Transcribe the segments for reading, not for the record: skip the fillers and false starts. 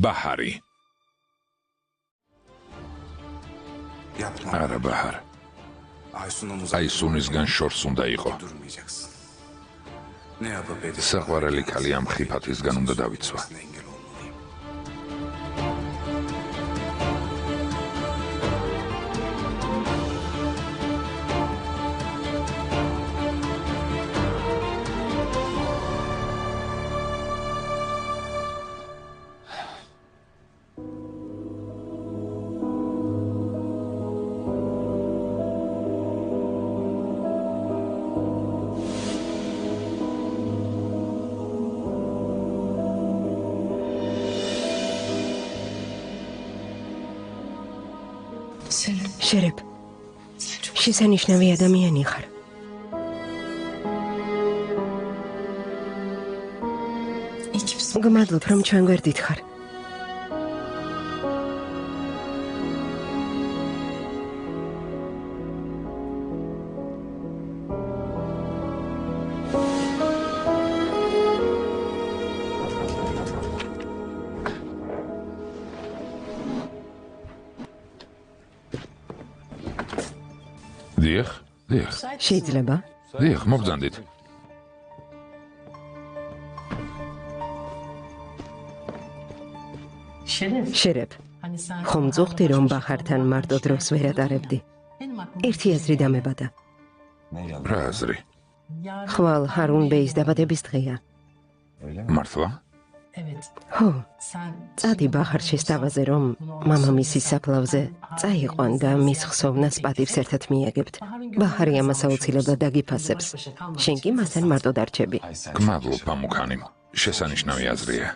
ბაჰარი. არა ბაჰარ. აისუნისგან შორს უნდა იყო. საყვარელი ქალი ამ ხიფათისგან უნდა დავიცვა. შერებ, შესანიშნავი ადამიანი ხარ. გმადლობ, რომ ჩვენ გვერდით ხარ. დიახ. შეიძლება? დიახ, მოგძანდით. შერებ, ხომ წუხდი რომ ბაჰართან მარტო დროს ვერ ატარებდი? ერთი აზრი დამებადა. რა აზრი? ხვალ ჰარუნ ბეის დაბადების დღეა. მართლა? ხო, წადი ბაჰარ შესთავაზე, რომ მამამისის საფლავზე წაიყვან და მის ხსოვნას პატივს ერთად მიაგებთ. ბაჰარი ამას აუცილებლად დაგიფასებს. შენ კი მასთან მარტო დარჩები. გმადლობ, მამუკანი. შესანიშნავი აზრია.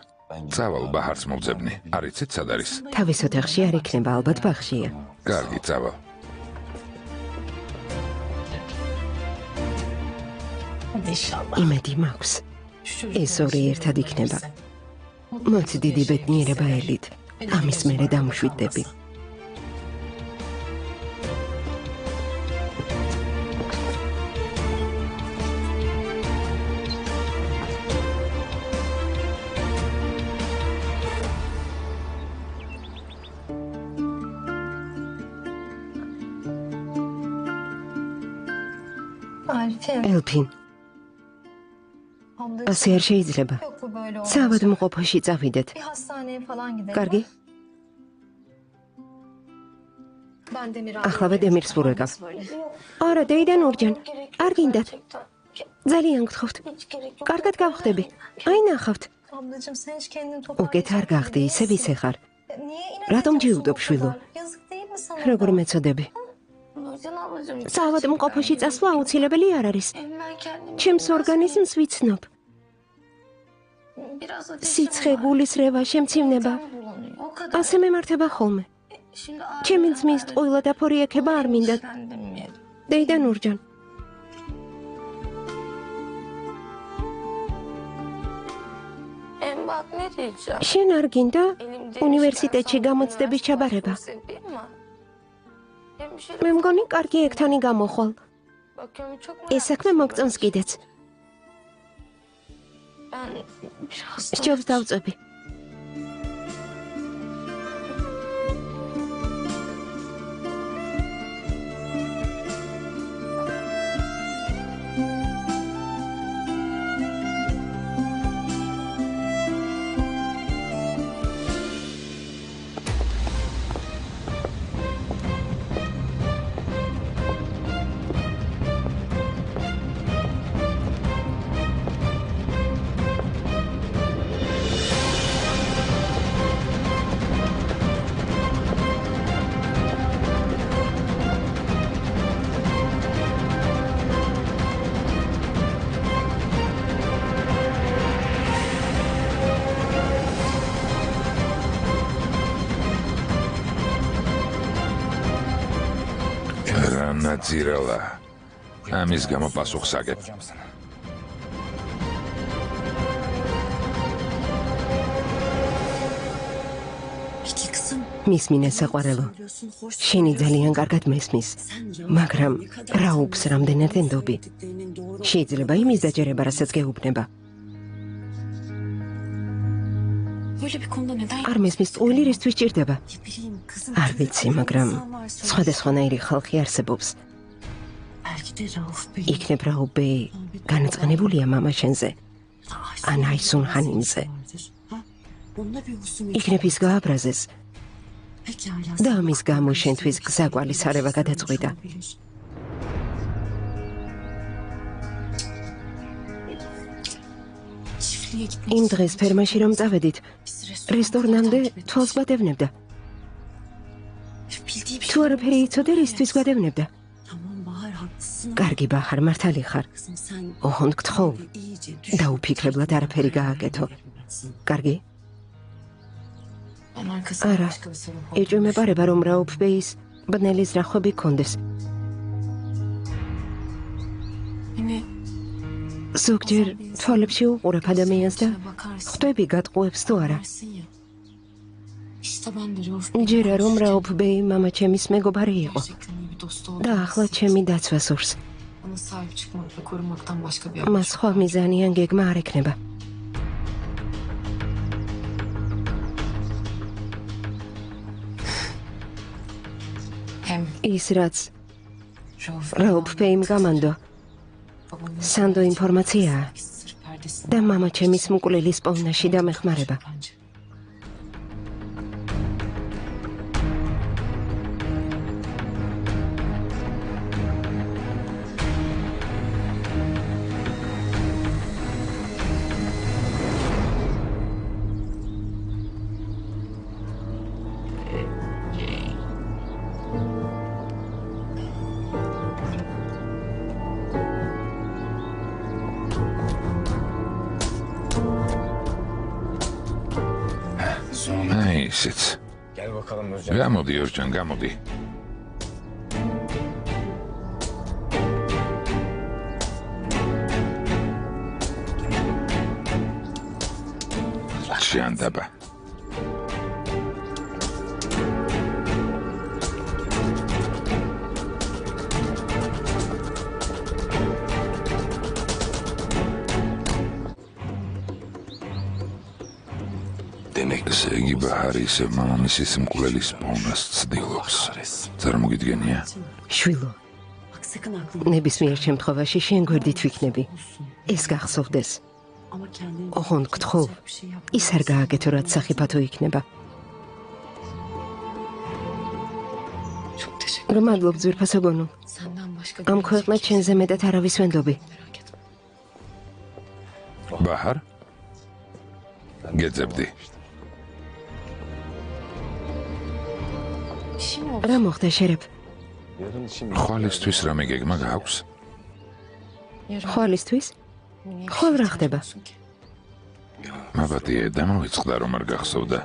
წავალ ბაჰარს მოვძებნი. არ იცით სად არის? თავის ოთახში არ იქნება, ალბათ ბაღშია. კარგი, წავალ. იმედი მაქვს. ეს ორი ერთად იქნება. მოდი დიდი ბედნიერება ელით. ამის მერე დამშვიდდები. ელფინ, ასე არ შეიძლება. საავადმყოფოში წავიდეთ. კარგი? ახლავე დემირს ვურეკავ. არა, დეიდან ორჯან. არ გინდათ. ძალიან გთხოვთ. კარგად გავხდები. აი ნახავთ. უკეთ არ გახდი, ისევ ისე ხარ. რატომ ჯიუდობ შვილო? როგორ მეწოდები? საავადმყოფოში წასვლა აუცილებელი არ არის. ჩემს ორგანიზმს ვიცნობ. სიცხე, გულის რევა, შემცივნება. ასე მემართება ხოლმე. ჩემი ძმის ტყუილა და ფორი ექება არ მინდათ. დეიდან ორჯან. შენ არ გინდა უნივერსიტეტში გამოცდების ჩაბარება? მე მგონი კარგი ექთანი გამოხვალ. ეს საქმე მოგწონს კიდეც. სჯობს დავწვევი. ნაძირალა. ამის გამო პასუხს აგებ. მისმინე საყვარელო. შენი ძალიან კარგად მესმის, მაგრამ რა უps რამდენად ენდობი? შეიძლება იმის დაჯერება, რასაც გეუბნება. არ მესმის ტყუილი რისთვის ჭირდება? არ ვიცი, მაგრამ სხვადასხვანაირი ხალხი არსებობს. იქნებ რაუფ ბეი განაწყენებულია მამა შენზე, ან აისუნ ხანიმზე. იქნებ ის გააბრაზეს და ამის გამო შენთვის გზაკვალისარება გადაწყვიტა. იმ დღეს ფერმაში რომ წავედით, რესტორნამდე თვალს გვადევნებდა. თუ არაფერი იცოდე, რისთვის გვადევნებდა? კარგი ბაჰარ, მართალი ხარ. ოღონდ გთხოვ, დაუფიქრებლად არაფერი გააკეთო. კარგი? არა, ეჭვმეპარება რომ რაუფ ბეის ბნელის რახვები გქონდეს. ზოგჯერ თვალებში უყურებ ადამიანს და ხვდები გატყუებს თუ არა. ჯერა რომ რაუფ ბეი მამა ჩემის მეგობარი იყო და ახლა ჩემი დაცვა სურს. მას სხვა მიზანი ან გეგმა არ ექნება. ის რაც რაუფ ბეიმ გამანდო სანდო ინფორმაციაა და მამა ჩემის მკვლელის პოვნაში დამეხმარება. ისიც. გამოდი, ორჯან, გამოდი. ჭიანდება. ესე იგი ბაჰარი ისევ მამამისის მკვლელის პოვნას ცდილობს. წარმოგიდგენია? შვილო, ნებისმიერ შემთხვევაში შენ გვერდით ვიქნები. ეს გახსოვდეს. ოღონდ გთხოვ, ის არ გააკეთო, რაც სახიფათო იქნება. გმადლობ ძვირფასო გონო. ამ ქვეყნად შენზე მეტად არავის ვენდობი. ბაჰარ? გეძებდი. რა მოხდა შერებ? ხვალისთვის რამე გეგმა გაქვს? ხვალისთვის? ხვალ რა ხდება? მაბატიე, დამოვიწყდა რომ არ გახსოვდა.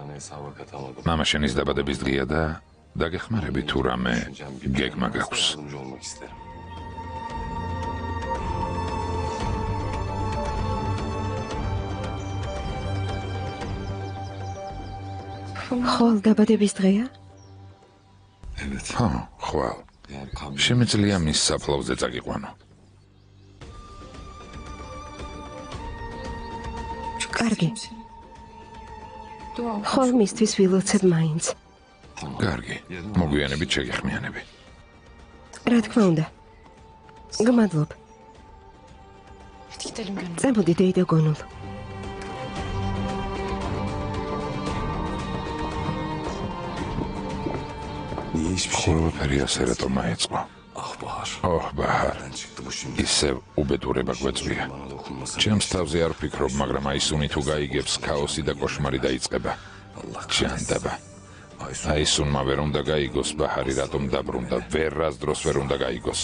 მამა შენის დაბადების დღეა და დაგეხმარები თუ რამე გეგმა გაქვს. ხვალ დაბადების დღეა? ხო, ხვალ. შემიძლია მის საფლავზე წაგიყვანო. კარგი. ხვალ მისთვის ვილოცებ მაინც. კარგი, მოგვიანებით შეგეხმიანები. რა თქმა უნდა. გმადლობ. წამოდი დეიდა გონულ. ყველაფერი ასე რატომ აეწყო? ოჰ, ბაჰარ, ისევ უბედურება გვეწვია. ჩემს თავზე არ ვფიქრობ, მაგრამ აისუნი თუ გაიგებს, ქაოსი და კოშმარი დაიწყება. ჭიანდება. აისუნმა ვერ უნდა გაიგოს, ბაჰარი რატომ დაბრუნდა, ვერასდროს ვერ უნდა გაიგოს.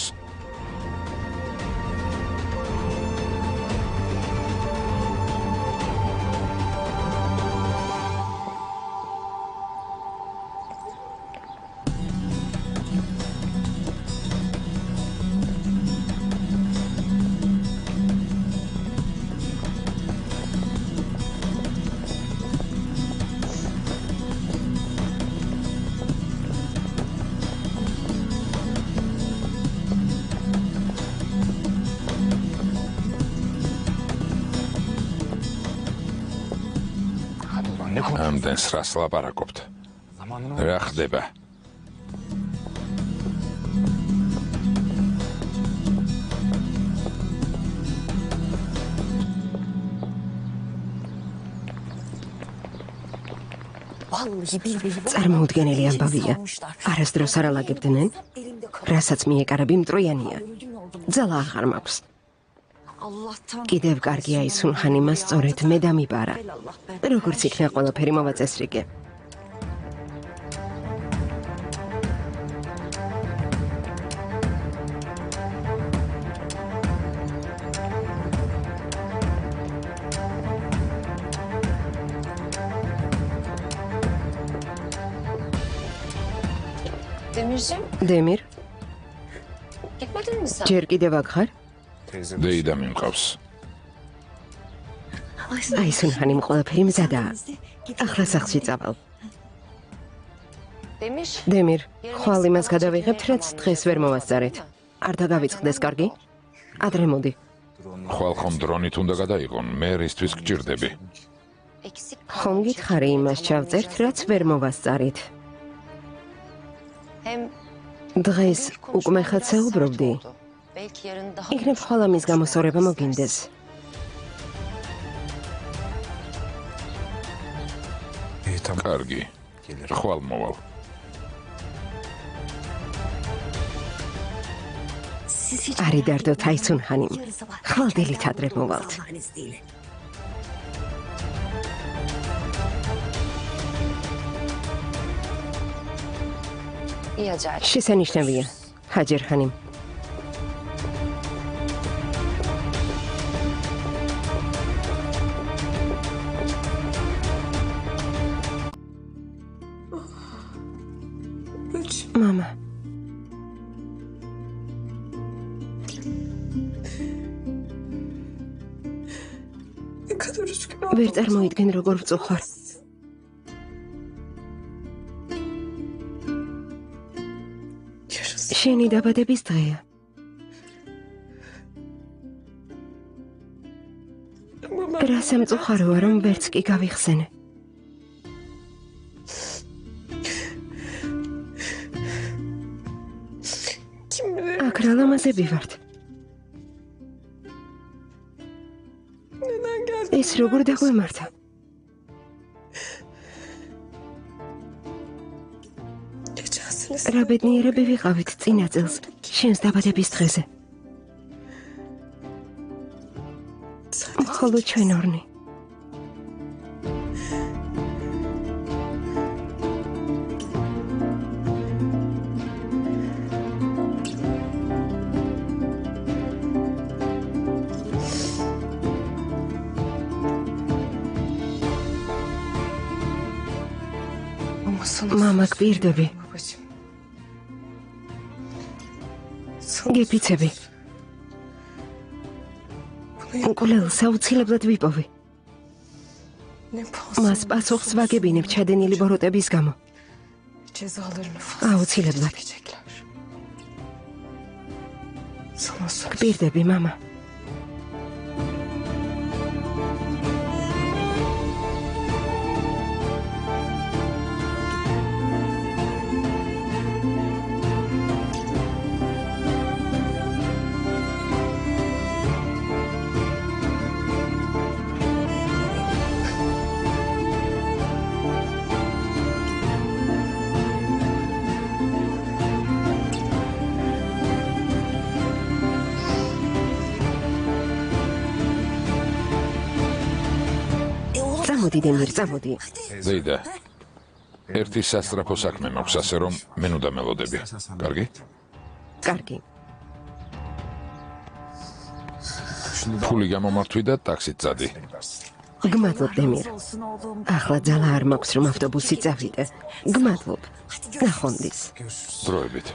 ამდენს რას ლაპარაკობთ? რა ხდება? წარმოუდგენელი ამბავია. არასდროს არ ალაგებდნენ, რასაც მიეკარები მტროიანია. ძალა აღარ მაქვს. კიდევ კარგია ის სუნჰანიმა სწორედ მე დამიბარა. როგორც იქნა ყველაფერი მოვაწესრიგე. დემირ, ჯერ კიდევ აქ ხარ? დეიდა მიმყავს. აი სუნჰანიმ ყველაფერი მზადაა. ახლა სახლში წავალ. დემირ, ხვალ იმას გადავიღებთ, რაც დღეს ვერ მოვასწარეთ. არ დაგავიწყდეს, კარგი? ადრე მოდი. ხვალ ხომ დრონით უნდა გადაიღონ, მე რისთვის გჭირდები? ხომ გითხარი იმას ჩავწერთ, რაც ვერ მოვასწარით. დღეს უკვე ხად საუბრობდი? იქნებ ხვალ ამის გამოსწორება მოგინდეს. კარგი, ხვალ მოვალ. არი დარდოთ აი სუნჰანიმ. ხვალ დილით ადრე მოვალთ. შესანიშნავია, ჰაჯერ ხანიმ. მამა. ვერ წარმოიდგენ როგორ ვწუხარ. შენი დაბადების დღეა. რა სამწუხაროა, რომ ვერც კი გავიხსენე. აქ რა ლამაზები ვართ. ეს როგორ დაგვემართა? რა ბედნიერები ვიყავით წინა წელს, შენს დაბადების დღეზე. მხოლოდ ჩვენ ორნი. მამა, გვირდები. გეფიცები. კულელს აუცილებლად ვიპოვე. მას პასუხს ვაგებინებ ჩადენილი ბოროტების გამო. აუცილებლად. გვირდები, მამა. წამოდი, დემირ, წამოდი. დეიდა, ერთი სასწრაფო საქმე მაქვს, ასე რომ მე ნუ დამელოდები. კარგი? კარგი. ფული გამომართვი და ტაქსით წადი. გმადლობ, დემირ. ახლა ძალა არ მაქვს, რომ ავტობუსი წავიდე. გმადლობ. ნახვამდის. დროებით.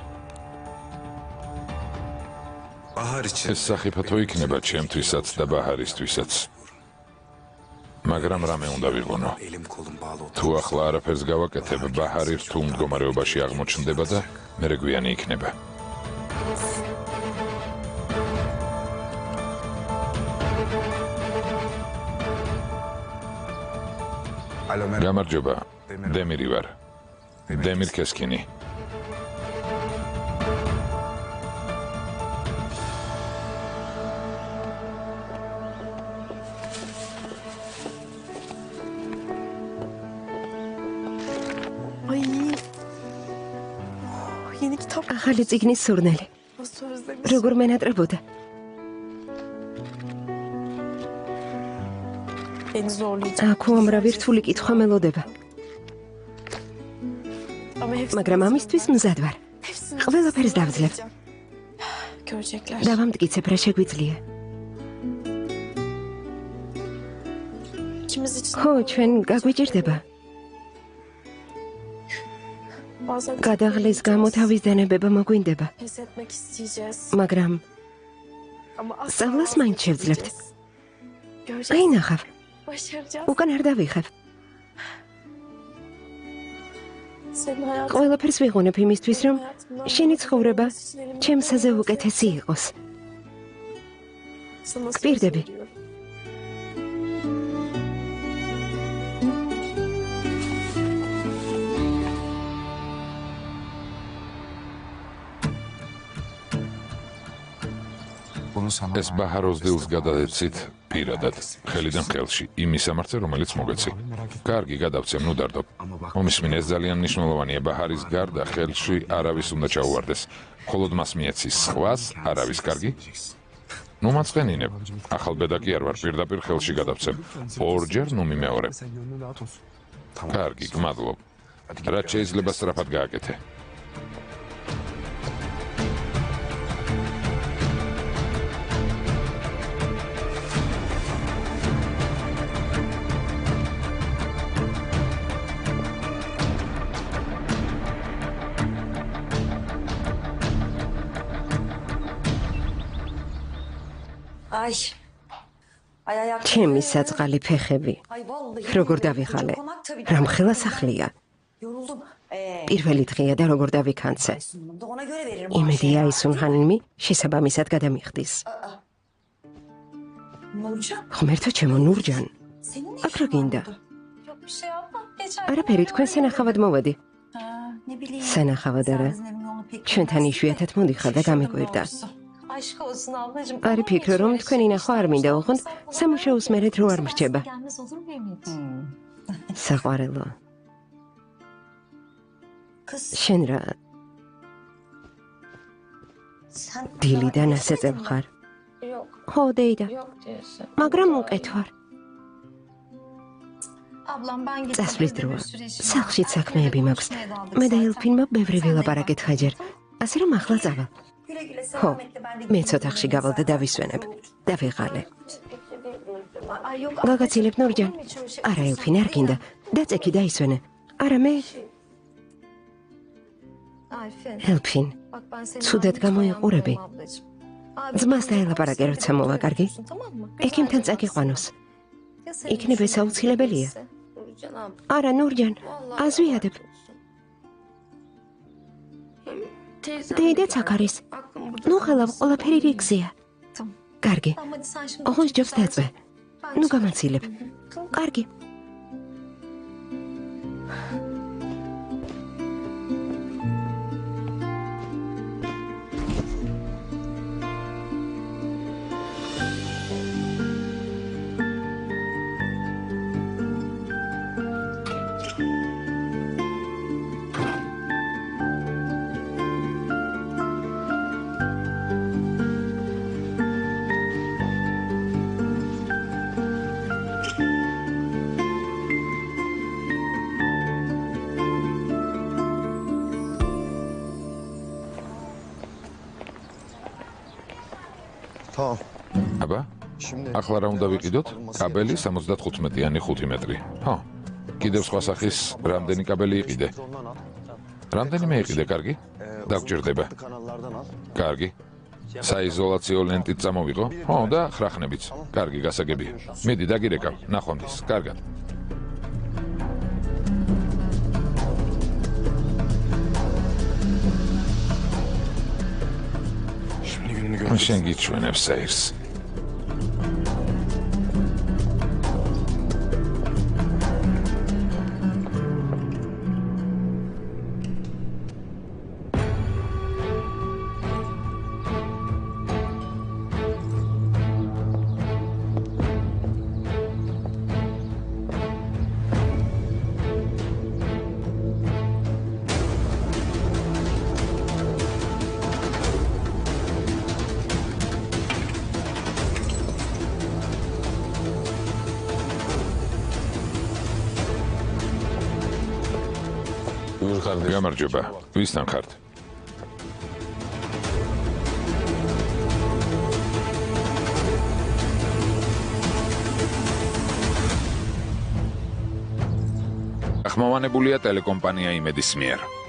ეს სახიფათო იქნება ჩემთვისაც და ბაჰარისთვისაც. მაგრამ რამე უნდა ვიყონო. თუ ახლა არაფერს გავაკეთებ, ბაჰარი რთულ მდგომარეობაში აღმოჩნდება და მერე გვიანი იქნება. გამარჯობა, დემირი ვარ. დემირ ქესკინი. ახალი წიგნის სურნელი. როგორ მენატრებოდა? აქ უამრავი რთული კითხვა მელოდება. მაგრამ ამისთვის მზად ვარ. ყველაფერს დავძლებ. დავამტკიცებ, რა შეგვიძლია. ხო, ჩვენ გაგვიჭირდება. გადაღლის გამო თავის დანებება მოგვინდება. მაგრამ სწავლას მაინც შევძლებთ. აი ნახავ. უკან არ დავიხებ. ყველაფერს ვიღუნებ იმისთვის, რომ შენი ცხოვრება ჩემსაზე უკეთესი იყოს. გპირდები. ეს ბაჰაროს დილს გადადეცით პირადად, ხელიდან ხელში, იმ მისამართზე, რომელიც მოგეცი. კარგი, გადავცემ, ნუ დარდობ. მომისმინე, ეს ძალიან მნიშვნელოვანია, ბაჰარის გარდა ხელში არავის უნდა ჩაუვარდეს. მხოლოდ მას მიეცის, სხვას არავის, კარგი? ნუ მაწყენინებ. ახალ ბედა კი არ ვარ, პირდაპირ ხელში გადავცემ. ორჯერ ნუ მიმეორებ. კარგი, გმადლობ. რაც შეიძლება სწრაფად გააკეთე. ჩემი საწყალი ფეხები. როგორ დავიღალე? რამხელა სახლია. პირველი დღეა და როგორ დავიქანცე. იმედია ისუნჰანიმი შესაბამისად გადამიხდის. ღმერთო ჩემო ნურჯან. აქ რა გინდა? არაფერი, თქვენ სანახავად მოვედი. სანახავად არა. ჩვენთან იშვიათად მოდიხარ და გამიკვირდა. არი ფიქრო, რომ თქვენი ნახვა არ მინდა, ოღონდ სამუშაოს მერე დრო არ მრჩება. საყვარელო. შენ რა დილიდან ასეწევ ხარ? ხო, დეიდა. მაგრამ უკეთ ვარ. წასვლის დროა. სახლშიც საქმეები მაქვს. მე და ელფინმა ბევრი ვილაპარაკეთ ხაჯერ. ასე რომ ახლა წავალ. ხო, მე ცოტახში გავალ და დავისვენებ. დავიღალე. გაგაცილებ ნურჯან. არა, ელფინ არ გინდა. დაწექი დაისვენე. არა მე. ელფინ, ცუდად გამოიყურები. ძმას დაელაპარაკე, როცა მოვა, კარგი? ექიმთან წაგიყვანოს. იქნება ეს აუცილებელია. არა, ნურჯან, აზვიადებ. დედაც აქ არის. ნუ ხელავ, ყველაფერი რიგზეა. კარგი. ოღონდ ჯობს დაწვე. ნუ გამაცილებ. კარგი. აბა, ახლა რა უნდა ვიყიდოთ? კაბელი 75-იანი 5 მეტრი. ხო. კიდევ სხვა სახის რამდენი კაბელი იყიდე? რამდენიმე იყიდე, კარგი? დაგჭირდება. კარგი. საიზოლაციო ლენტით წამოვიღო? ხო, და ხრახნებიც. კარგი, გასაგებია. მიდი, დაგირეკავ. ნახვამდის. კარგად. შენ გიჩვენებ საირს. გამარჯობა. ვისთან ხართ? ახმოვანებულია ტელეკომპანია იმედის მიერ.